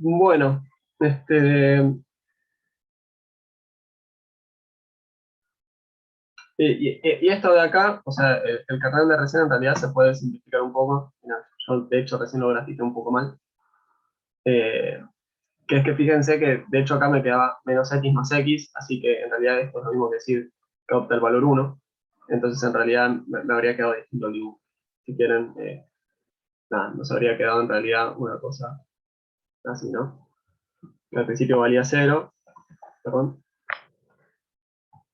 Bueno, y esto de acá, o sea, el kernel de recién en realidad se puede simplificar un poco. Mira, yo de hecho recién lo grafiqué un poco mal. Eh, que es que fíjense que de hecho acá me quedaba menos x más x, así que en realidad esto es lo mismo que decir que opta el valor 1. Entonces en realidad me habría quedado distinto el dibujo. Si quieren, nada, nos habría quedado en realidad una cosa así, ¿no? Que al principio valía 0, perdón,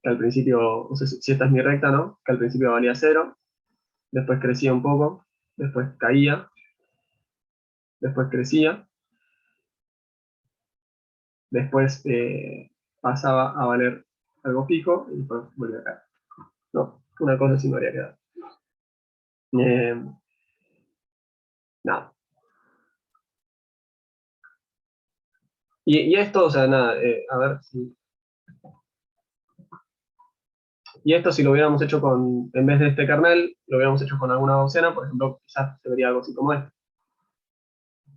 que al principio, o sea, si esta es mi recta, ¿no? Que al principio valía 0, después crecía un poco, después caía, después crecía, después pasaba a valer algo fijo y después volvía a caer. No, una cosa así me habría quedado. Eh, nada. Y esto, o sea, nada, a ver si. Y esto si lo hubiéramos hecho con, en vez de este kernel, lo hubiéramos hecho con alguna docena, por ejemplo, quizás se vería algo así como este,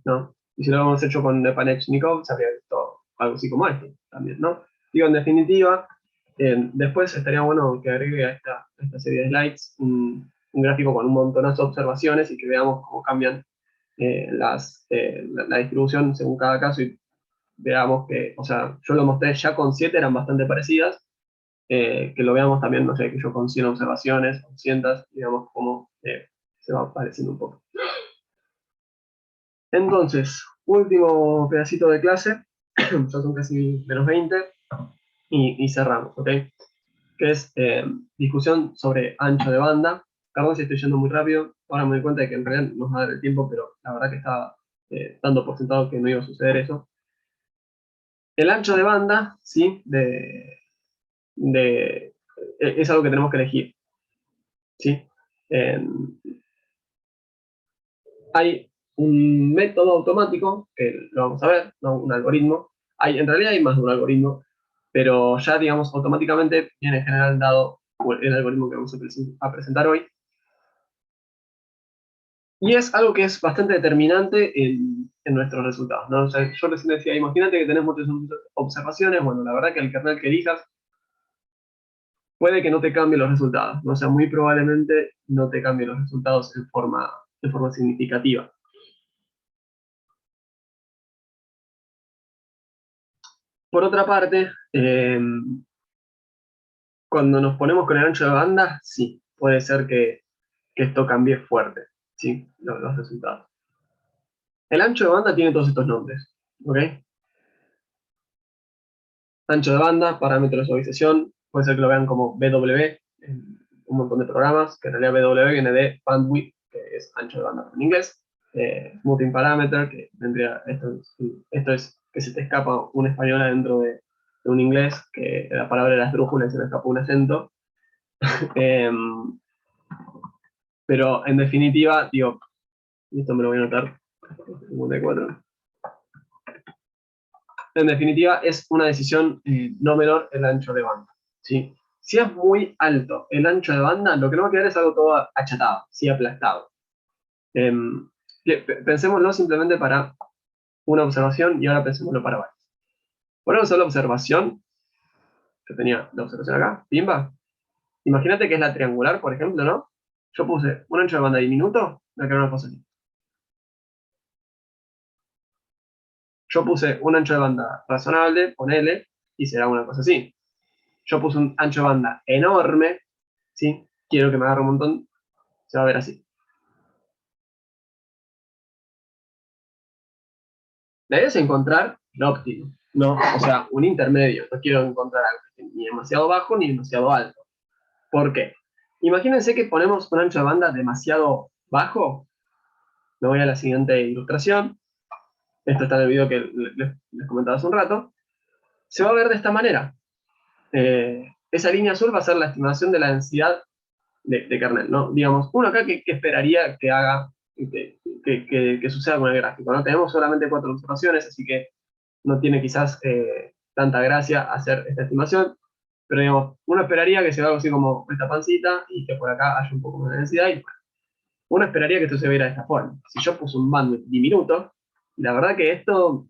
¿no? Y si lo hubiéramos hecho con Nepanechnikov, se habría visto algo así como este también, ¿no? Digo, en definitiva, después estaría bueno que agregue a esta serie de slides un gráfico con un montonazo de observaciones y que veamos cómo cambian la distribución según cada caso y veamos que, o sea, yo lo mostré ya con 7, eran bastante parecidas, que lo veamos también, no sé, que yo con 100 observaciones, 200, digamos, cómo se va apareciendo un poco. Entonces, último pedacito de clase, ya son casi menos 20, y cerramos, ¿ok? Que es discusión sobre ancho de banda. Perdón si estoy yendo muy rápido, ahora me doy cuenta de que en realidad nos va a dar el tiempo, pero la verdad que estaba dando por sentado que no iba a suceder eso. El ancho de banda, ¿sí? Es algo que tenemos que elegir, ¿sí? Eh, hay un método automático, que lo vamos a ver, ¿no? Un algoritmo. En realidad hay más de un algoritmo, pero ya, digamos, automáticamente viene en general dado el algoritmo que vamos a presentar hoy. Y es algo que es bastante determinante en nuestros resultados, ¿no? O sea, yo recién decía, imagínate que tenés muchas observaciones, bueno, la verdad que el kernel que elijas puede que no te cambie los resultados, ¿no? O sea, muy probablemente no te cambie los resultados en forma significativa. Por otra parte, cuando nos ponemos con el ancho de banda, sí, puede ser que esto cambie fuerte, ¿sí? Los resultados. El ancho de banda tiene todos estos nombres, ¿ok? Ancho de banda, parámetro de suavización, puede ser que lo vean como BW en un montón de programas, que en realidad BW viene de bandwidth, que es ancho de banda en inglés. Smoothing parameter, que vendría, esto es que se te escapa un español adentro de un inglés, que la palabra era esdrújula y se le escapa un acento. Pero en definitiva, digo, esto me lo voy a anotar, 54. En definitiva, es una decisión no menor el ancho de banda, ¿sí? Si es muy alto el ancho de banda, lo que no va a quedar es algo todo achatado, ¿sí? Aplastado. Eh, Pensémoslo simplemente para una observación y ahora pensémoslo para varias. Por una sola observación, que tenía la observación acá, pimba. Imagínate que es la triangular, por ejemplo, ¿no? Yo puse un ancho de banda diminuto, me quedó una cosa así. Yo puse un ancho de banda razonable, ponele, y será una cosa así. Yo puse un ancho de banda enorme, ¿sí? Quiero que me agarre un montón, se va a ver así. La idea es encontrar lo óptimo, ¿no? O sea, un intermedio. No quiero encontrar algo que esté ni demasiado bajo ni demasiado alto. ¿Por qué? Imagínense que ponemos un ancho de banda demasiado bajo. Me voy a la siguiente ilustración. Esto está en el video que les comentaba hace un rato. Se va a ver de esta manera. Esa línea azul va a ser la estimación de la densidad de kernel, ¿no? Digamos, uno acá que esperaría que haga, que suceda con el gráfico, ¿no? Tenemos solamente 4 observaciones, así que no tiene quizás tanta gracia hacer esta estimación, pero digamos, uno esperaría que se vea algo así como esta pancita y que por acá haya un poco más de densidad, y bueno, uno esperaría que esto se viera de esta forma. Si yo puse un bandwidth diminuto, la verdad que esto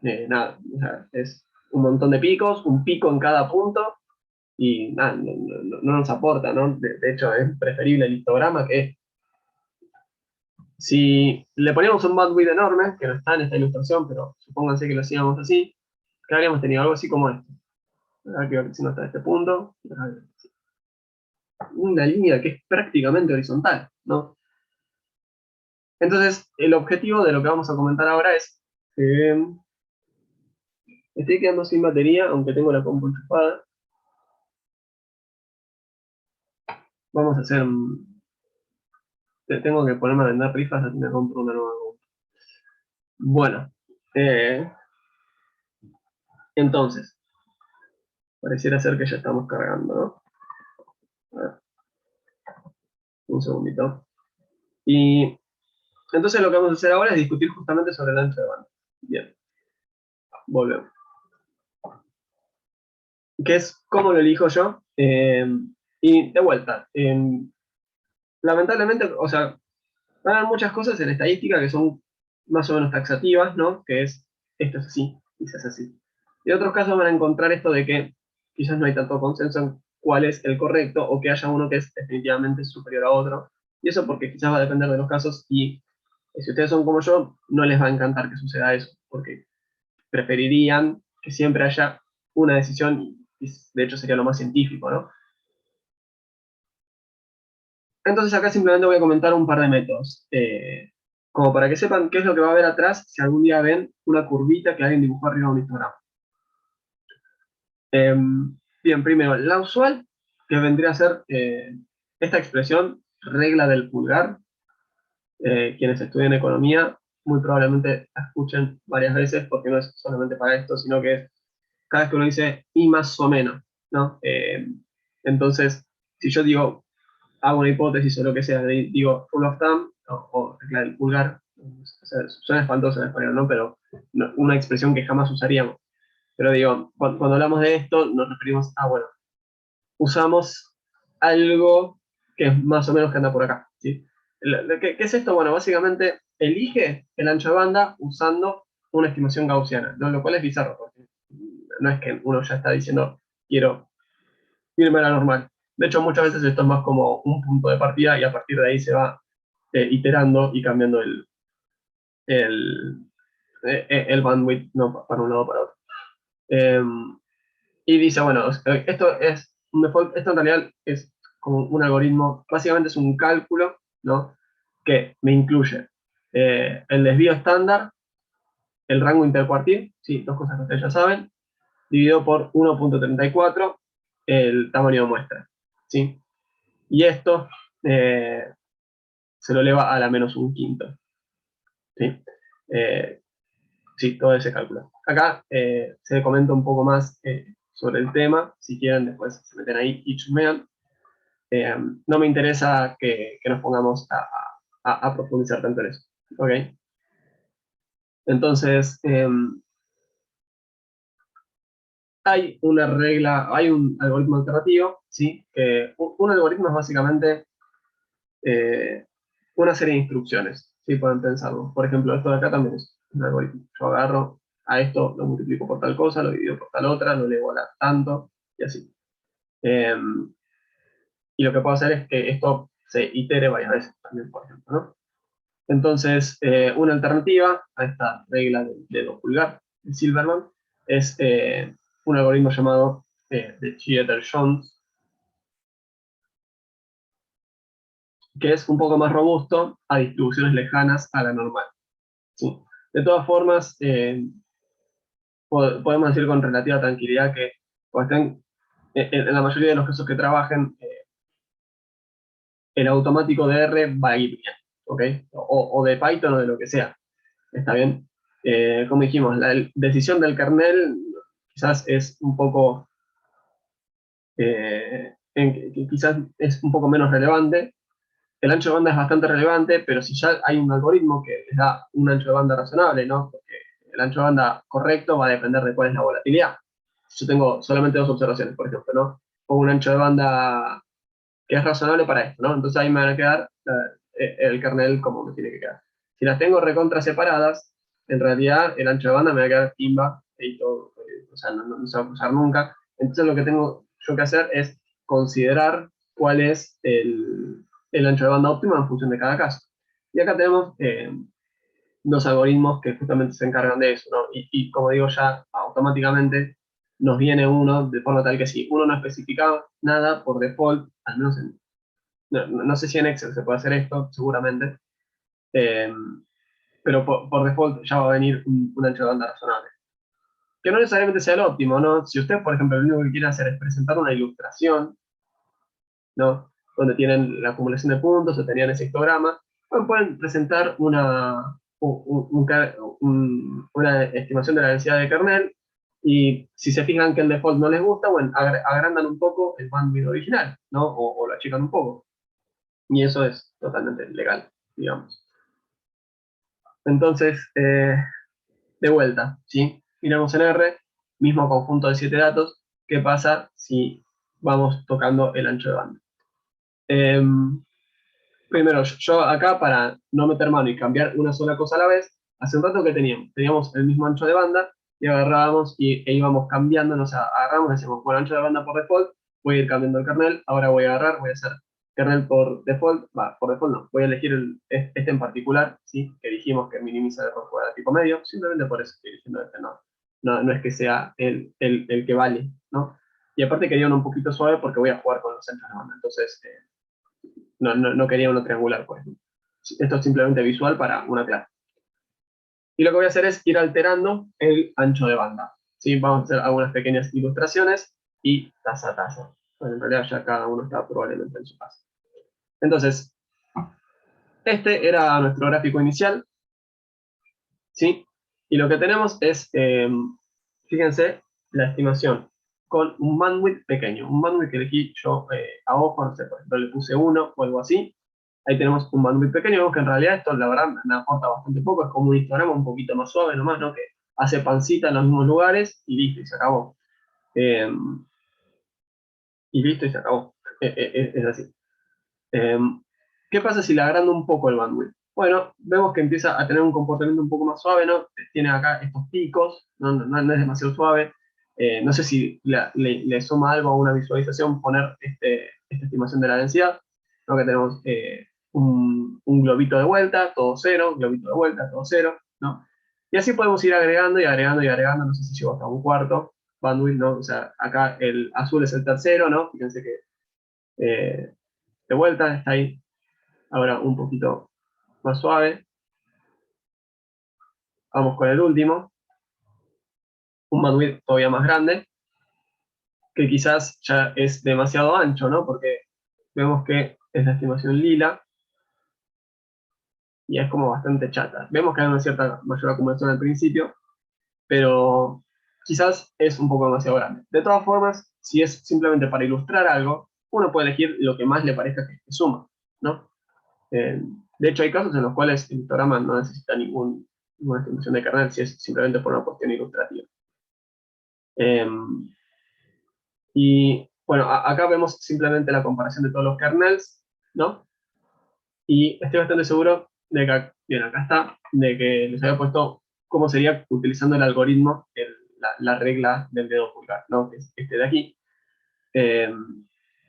nada, o sea, es un montón de picos, un pico en cada punto, y nada, no nos aporta, ¿no? De hecho, es preferible el histograma que si le poníamos un bandwidth enorme, que no está en esta ilustración, pero supónganse que lo hacíamos así, que habríamos tenido algo así como esto. Acá que va creciendo hasta este punto, una línea que es prácticamente horizontal, ¿no? Entonces, el objetivo de lo que vamos a comentar ahora es, estoy quedando sin batería, aunque tengo la compu enchufada. Vamos a hacer, tengo que ponerme a vender rifas, así me compro una nueva compu. Bueno, entonces, pareciera ser que ya estamos cargando, ¿no? A ver, un segundito. Y entonces lo que vamos a hacer ahora es discutir justamente sobre el ancho de banda. Bien, volvemos. ¿Qué es cómo lo elijo yo? Y de vuelta, lamentablemente, o sea, van a haber muchas cosas en estadística que son más o menos taxativas, ¿no? Que es, esto es así, y se hace así. Y en otros casos van a encontrar esto de que quizás no hay tanto consenso en cuál es el correcto, o que haya uno que es definitivamente superior a otro. Y eso porque quizás va a depender de los casos, y si ustedes son como yo, no les va a encantar que suceda eso, porque preferirían que siempre haya una decisión, y de hecho sería lo más científico, ¿no? Entonces acá simplemente voy a comentar un par de métodos, como para que sepan qué es lo que va a haber atrás si algún día ven una curvita que alguien dibujó arriba de un histograma. Bien, primero, la usual, que vendría a ser esta expresión, regla del pulgar. Quienes estudian economía muy probablemente la escuchen varias veces porque no es solamente para esto, sino que es cada vez que uno dice y más o menos, ¿no? Entonces, si yo digo, hago una hipótesis o lo que sea, digo rule of thumb o regla del pulgar, o sea, suena espantoso en español, ¿no? Pero una expresión que jamás usaríamos. Pero digo, cuando hablamos de esto, nos referimos a, bueno, usamos algo que es más o menos que anda por acá, ¿sí? ¿Qué es esto? Bueno, básicamente elige el ancho de banda usando una estimación gaussiana, ¿no? Lo cual es bizarro, porque no es que uno ya está diciendo, quiero irme a la normal. De hecho, muchas veces esto es más como un punto de partida y a partir de ahí se va iterando y cambiando el, el bandwidth, ¿no? Para un lado o para otro. Eh, y dice, bueno, esto es un default, esto en realidad es como un algoritmo, básicamente es un cálculo, ¿no? Que me incluye el desvío estándar, el rango intercuartil, sí, dos cosas que ustedes ya saben, dividido por 1,34, el tamaño de muestra, ¿sí? Y esto se lo eleva a la menos un quinto, ¿sí? Eh, sí, todo ese cálculo. Acá se comenta un poco más sobre el tema, si quieren después se meten ahí y chusmean. No me interesa que nos pongamos a profundizar tanto en eso, ¿ok? Entonces, hay una regla, hay un algoritmo alternativo, ¿sí? Un algoritmo es básicamente eh, una serie de instrucciones, ¿sí? Pueden pensarlo. Por ejemplo, esto de acá también es un algoritmo. Yo agarro a esto, lo multiplico por tal cosa, lo divido por tal otra, lo elevo a tanto, y así. Y lo que puedo hacer es que esto se itere varias veces también, por ejemplo, ¿no? Entonces, una alternativa a esta regla del dedo pulgar de Silverman es un algoritmo llamado de Dieter-Jones, que es un poco más robusto a distribuciones lejanas a la normal, ¿sí? De todas formas, podemos decir con relativa tranquilidad que cuando estén, en la mayoría de los casos que trabajen, el automático de R va a ir bien, ¿ok? O de Python o de lo que sea, ¿está bien? Como dijimos, la decisión del kernel quizás es un poco, quizás es un poco menos relevante. El ancho de banda es bastante relevante, pero si ya hay un algoritmo que les da un ancho de banda razonable, ¿no? Porque el ancho de banda correcto va a depender de cuál es la volatilidad. Yo tengo solamente dos observaciones, por ejemplo, ¿no? Pongo un ancho de banda que es razonable para esto, ¿no? Entonces ahí me van a quedar el kernel como me tiene que quedar. Si las tengo recontra separadas, en realidad el ancho de banda me va a quedar timba y todo, o sea, no se va a usar nunca. Entonces lo que tengo yo que hacer es considerar cuál es el ancho de banda óptimo en función de cada caso. Y acá tenemos dos algoritmos que justamente se encargan de eso, ¿no? Y como digo, ya automáticamente nos viene uno de forma tal que si uno no especifica nada por default, al menos no sé si en Excel se puede hacer esto, seguramente, eh, pero por default ya va a venir un ancho de banda razonable. Que no necesariamente sea el óptimo, ¿no? Si usted, por ejemplo, lo único que quiere hacer es presentar una ilustración, ¿no? Donde tienen la acumulación de puntos o tenían ese histograma, bueno, pueden presentar una estimación de la densidad de kernel y si se fijan que el default no les gusta, bueno, agrandan un poco el bandwidth original, ¿no? O lo achican un poco. Y eso es totalmente legal, digamos. Entonces, de vuelta, ¿sí? Miramos en R, mismo conjunto de 7 datos, ¿qué pasa si vamos tocando el ancho de banda? Primero, yo acá para no meter mano y cambiar una sola cosa a la vez, hace un rato que teníamos el mismo ancho de banda y agarrábamos e íbamos cambiando, o sea, agarramos y decíamos, bueno, ancho de banda por default, voy a ir cambiando el kernel, ahora voy a agarrar, voy a hacer kernel por default, por default no, voy a elegir este en particular, ¿sí? Que dijimos que minimiza el error cuadrático medio, simplemente por eso estoy diciendo este, no es que sea el que vale, ¿no? Y aparte quería uno un poquito suave porque voy a jugar con los anchos de banda, entonces no quería uno triangular, por ejemplo. Esto es simplemente visual para una clase. Y lo que voy a hacer es ir alterando el ancho de banda. ¿Sí? Vamos a hacer algunas pequeñas ilustraciones y taza a taza. Bueno, en realidad ya cada uno está probablemente en su casa. Entonces, este era nuestro gráfico inicial. ¿Sí? Y lo que tenemos es, fíjense, la estimación con un bandwidth pequeño. Un bandwidth que elegí yo a ojo, no sé, por ejemplo, le puse 1 o algo así. Ahí tenemos un bandwidth pequeño, vemos que en realidad esto, la verdad, me aporta bastante poco. Es como un histograma un poquito más suave nomás, ¿no? Que hace pancita en los mismos lugares y listo, y se acabó. Eh, y listo, y se acabó. Es así. Eh, ¿Qué pasa si le agrando un poco el bandwidth? Bueno, vemos que empieza a tener un comportamiento un poco más suave, ¿no? Tiene acá estos picos, no es demasiado suave. No sé si le suma algo a una visualización poner esta estimación de la densidad, ¿no? Que tenemos un globito de vuelta, todo cero, globito de vuelta, todo cero, ¿no? Y así podemos ir agregando y agregando y agregando, no sé si llego hasta un cuarto bandwidth, ¿no? O sea, acá el azul es el tercero, ¿no? Fíjense que de vuelta está ahí ahora un poquito más suave. Vamos con el último, un bandwidth todavía más grande, que quizás ya es demasiado ancho, ¿no? Porque vemos que es la estimación lila y es como bastante chata. Vemos que hay una cierta mayor acumulación al principio, pero quizás es un poco demasiado grande. De todas formas, si es simplemente para ilustrar algo, uno puede elegir lo que más le parezca que suma, ¿no? De hecho, hay casos en los cuales el histograma no necesita ninguna estimación de kernel, si es simplemente por una cuestión ilustrativa. Y bueno, acá vemos simplemente la comparación de todos los kernels, ¿no? Y estoy bastante seguro de que, bien, acá está, de que les había puesto cómo sería utilizando el algoritmo, la regla del dedo pulgar, ¿no? Que es este de aquí. Eh,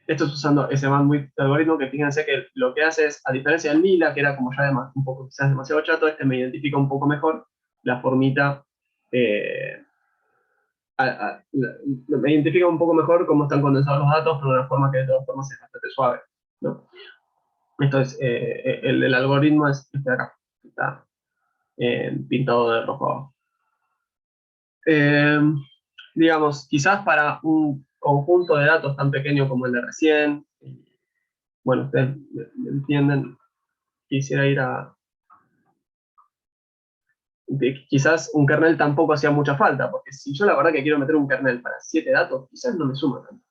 Esto es usando ese bandwidth de algoritmo que fíjense que lo que hace es, a diferencia del lila, que era como ya un poco quizás demasiado chato, este me identifica un poco mejor la formita eh, me identifica un poco mejor cómo están condensados los datos, pero de una forma que de todas formas es bastante suave, ¿no? Esto es, el algoritmo es este de acá, está pintado de rojo abajo. Eh, digamos, quizás para un conjunto de datos tan pequeño como el de recién, bueno, ustedes me entienden, quisiera ir quizás un kernel tampoco hacía mucha falta, porque si yo la verdad que quiero meter un kernel para 7 datos, quizás no me suma tanto.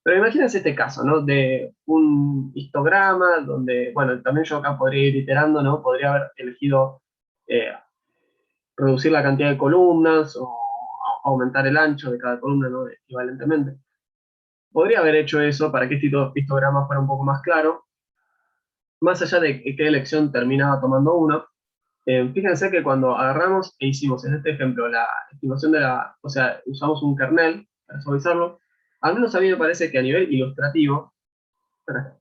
Pero imagínense este caso, ¿no? De un histograma donde, bueno, también yo acá podría ir iterando, ¿no? Podría haber elegido reducir la cantidad de columnas o aumentar el ancho de cada columna, ¿no? Equivalentemente. Podría haber hecho eso para que este histograma fuera un poco más claro, más allá de qué elección terminaba tomando uno. Fíjense que cuando agarramos e hicimos en este ejemplo la estimación de o sea, usamos un kernel para suavizarlo, al menos a mí me parece que a nivel ilustrativo, espera,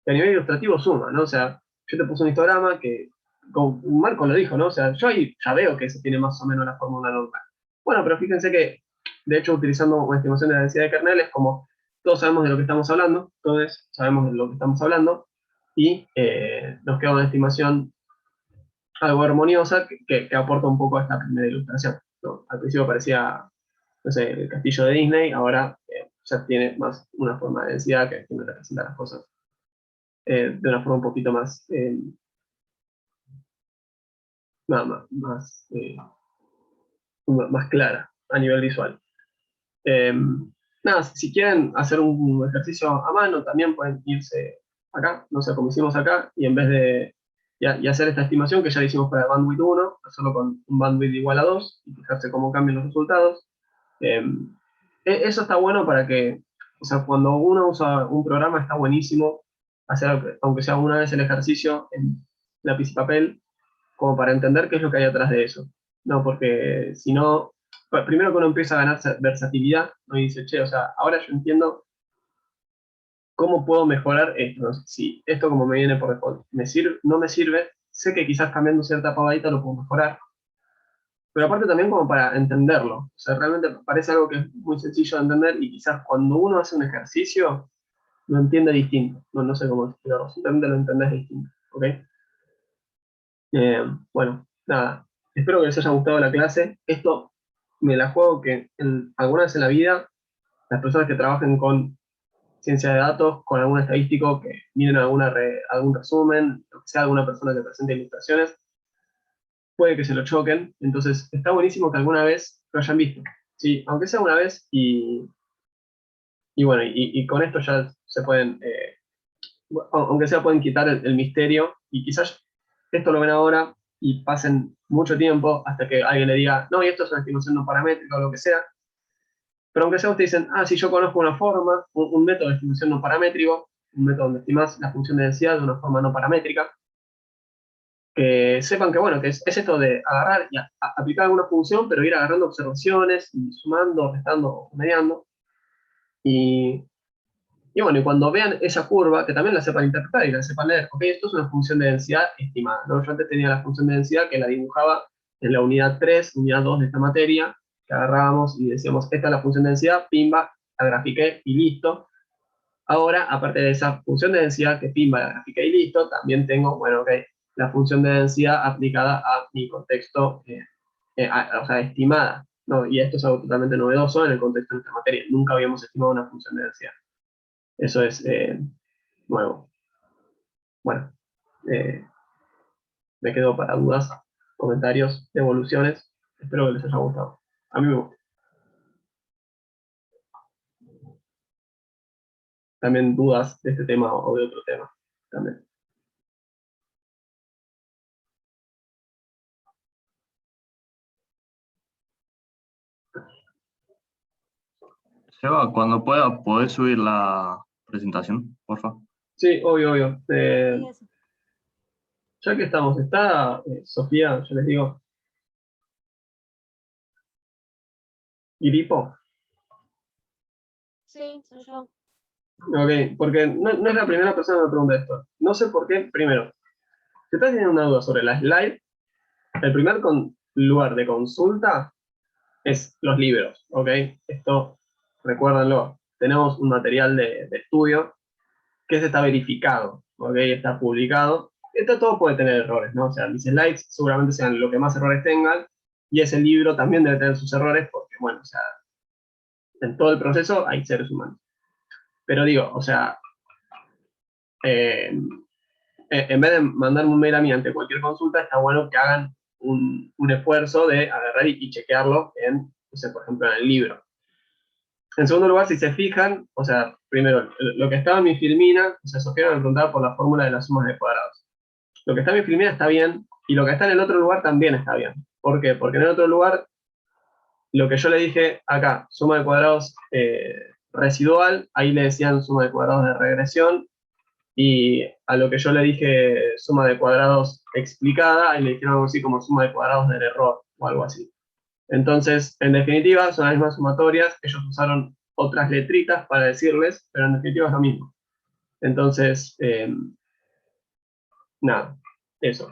que a nivel ilustrativo suma, ¿no? O sea, yo te puse un histograma que, como Marco lo dijo, ¿no? O sea, yo ahí ya veo que se tiene más o menos la fórmula normal. Bueno, pero fíjense que, de hecho, utilizando una estimación de la densidad de kernel es como, todos sabemos de lo que estamos hablando, todos sabemos de lo que estamos hablando, y nos queda una estimación algo armoniosa que aporta un poco a esta primera ilustración, ¿no? Al principio parecía, no sé, el castillo de Disney, ahora ya tiene más una forma de densidad que me representa las cosas de una forma un poquito más, más clara a nivel visual. Eh, Nada, si quieren hacer un ejercicio a mano, también pueden irse acá, no sé, como hicimos acá, y en vez de y hacer esta estimación que ya la hicimos para el bandwidth 1, hacerlo con un bandwidth igual a 2 y fijarse cómo cambian los resultados. Eh, Eso está bueno para que, o sea, cuando uno usa un programa está buenísimo hacer, aunque sea una vez el ejercicio en lápiz y papel, como para entender qué es lo que hay atrás de eso. No, porque si no, primero que uno empieza a ganar versatilidad, ¿no? Y dice, che, o sea, ahora yo entiendo cómo puedo mejorar esto. ¿No? Si esto como me viene por default no me sirve, sé que quizás cambiando cierta pavadita lo puedo mejorar. Pero aparte también como para entenderlo. O sea, realmente parece algo que es muy sencillo de entender y quizás cuando uno hace un ejercicio lo entiende distinto. No, no sé cómo explicarlo, simplemente lo entendés distinto. ¿Ok? Bueno, nada, espero que les haya gustado la clase. Esto me la juego que alguna vez en la vida, las personas que trabajen con ciencia de datos, con algún estadístico, que miren algún resumen, o que sea alguna persona que presente ilustraciones, puede que se lo choquen. Entonces, está buenísimo que alguna vez lo hayan visto. Sí, aunque sea una vez, y bueno, y con esto ya se pueden, aunque sea pueden quitar el misterio, y quizás esto lo ven ahora y pasen mucho tiempo hasta que alguien le diga, no, y esto es una estimación no paramétrica o lo que sea, pero aunque sea ustedes dicen, ah, sí, yo conozco una forma, un método de estimación no paramétrico, un método donde estimas la función de densidad de una forma no paramétrica, que sepan que, bueno, que es esto de agarrar y aplicar alguna función, pero ir agarrando observaciones, y sumando, restando, mediando, y Y bueno, y cuando vean esa curva, que también la sepan interpretar y la sepan leer, ok, esto es una función de densidad estimada, ¿no? Yo antes tenía la función de densidad que la dibujaba en la unidad 3, unidad 2 de esta materia, que agarrábamos y decíamos, esta es la función de densidad, pimba, la grafiqué y listo. Ahora, aparte de esa función de densidad que pimba, la grafiqué y listo, también tengo, bueno, ok, la función de densidad aplicada a mi contexto, o sea, estimada, ¿no? Y esto es algo totalmente novedoso en el contexto de esta materia. Nunca habíamos estimado una función de densidad. Eso es nuevo. Bueno, eh, me quedo para dudas, comentarios, devoluciones. Espero que les haya gustado. A mí me gusta. También dudas de este tema o de otro tema. También. Seba, cuando pueda, ¿podés subir la presentación, porfa? Sí, obvio, obvio. Sí, eso. Ya que estamos, está Sofía, yo les digo, Iripo. Sí, soy yo. Ok, porque no es la primera persona que me pregunta esto. No sé por qué, primero, si estás teniendo una duda sobre la slide, el primer lugar de consulta es los libros, ¿ok? Esto, recuérdenlo, tenemos un material de estudio que este está verificado, ¿ok? Está publicado. Esto todo puede tener errores, ¿no? O sea, mis slides seguramente sean lo que más errores tengan, y ese libro también debe tener sus errores, porque, bueno, o sea, en todo el proceso hay seres humanos. Pero digo, o sea, eh, en vez de mandarme un mail a mí ante cualquier consulta, está bueno que hagan un esfuerzo de agarrar y chequearlo en, no sé, por ejemplo, en el libro. En segundo lugar, si se fijan, o sea, primero, lo que estaba en mi filmina, o sea, Sofía me preguntaba por la fórmula de las sumas de cuadrados. Lo que está en mi filmina está bien, y lo que está en el otro lugar también está bien. ¿Por qué? Porque en el otro lugar, lo que yo le dije acá, suma de cuadrados residual, ahí le decían suma de cuadrados de regresión, Y a lo que yo le dije suma de cuadrados explicada, y le dijeron algo así como suma de cuadrados del error, o algo así. Entonces, en definitiva, son las mismas sumatorias, ellos usaron otras letritas para decirles, pero en definitiva es lo mismo. Entonces, nada, eso.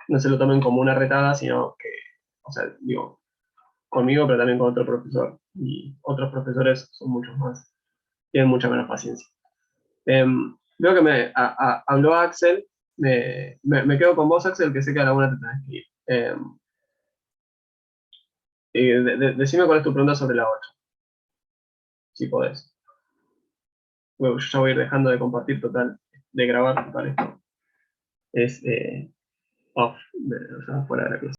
No se lo tomen como una retada, sino que, o sea, digo, conmigo, pero también con otro profesor. Y otros profesores son muchos más, tienen mucha menos paciencia. Veo que habló Axel, me quedo con vos, Axel, que sé que a la una te tenés que ir. Decime cuál es tu pregunta sobre la 8, si podés. Bueno, yo ya voy a ir dejando de compartir total, de grabar total esto. Es off, o sea, fuera de la clase.